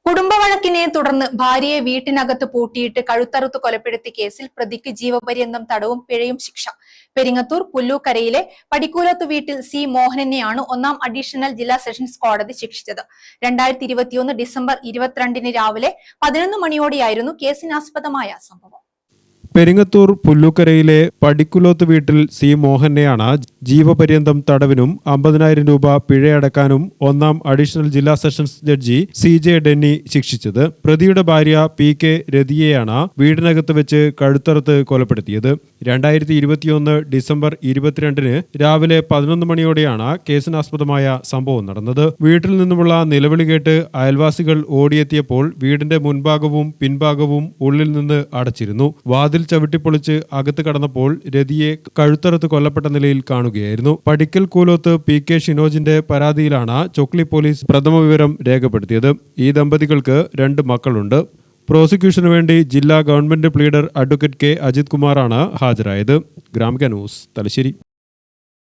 കുടുംബവഴക്കിനെ തുടർന്ന് ഭാര്യയെ വീട്ടിനകത്ത് പൂട്ടിയിട്ട് കഴുത്തറുത്ത് കൊലപ്പെടുത്തിയ കേസിൽ പ്രതിക്ക് ജീവപര്യന്തം തടവും പിഴയും ശിക്ഷ. പെരിങ്ങത്തൂർ പുല്ലൂക്കരയിലെ പടിക്കൂലത്ത് വീട്ടിൽ സി മോഹനനെയാണ് 1-ാം അഡീഷണൽ ജില്ലാ സെഷൻസ് കോടതി ശിക്ഷിച്ചത്. 2021 ഡിസംബർ 22 രാവിലെ 11 മണിയോടെയായിരുന്നു കേസിനാസ്പദമായ സംഭവം. പെരിങ്ങത്തൂർ പുല്ലൂക്കരയിലെ പടിക്കുലോത്ത് വീട്ടിൽ സി മോഹനെയാണ് ജീവപര്യന്തം തടവിനും 50,000 രൂപ പിഴയടക്കാനും 1-ാം അഡീഷണൽ ജില്ലാ സെഷൻസ് ജഡ്ജി CJ ഡെന്നി ശിക്ഷിച്ചത്. പ്രതിയുടെ ഭാര്യ PK രതിയെയാണ് വീടിനകത്ത് വെച്ച് കഴുത്തറുത്ത് കൊലപ്പെടുത്തിയത്. 2021 ഡിസംബർ 22 രാവിലെ 11 മണിയോടെയാണ് കേസിനാസ്പദമായ സംഭവം നടന്നത്. വീട്ടിൽ നിന്നുമുള്ള നിലവിളി കേട്ട് അയൽവാസികൾ ഓടിയെത്തിയപ്പോൾ വീടിന്റെ മുൻഭാഗവും പിൻഭാഗവും ഉള്ളിൽ നിന്ന് അടച്ചിരുന്നു. വാതിൽ ചവിട്ടിപ്പൊളിച്ച് അകത്ത് കടന്നപ്പോൾ രതിയെ കഴുത്തറുത്ത് കൊല്ലപ്പെട്ട നിലയിൽ കാണുകയായിരുന്നു. പടിക്കൽ കൂലോത്ത് PK ഷിനോജിന്റെ പരാതിയിലാണ് ചൊക്ലി പോലീസ് പ്രഥമ വിവരം രേഖപ്പെടുത്തിയത്. ഈ ദമ്പതികൾക്ക് 2 മക്കളുണ്ട്. പ്രോസിക്യൂഷനു വേണ്ടി ജില്ലാ government pleader advocate K Ajith കുമാറാണ് ഹാജരായത്. ഗ്രാമിക ന്യൂസ്, തലശ്ശേരി.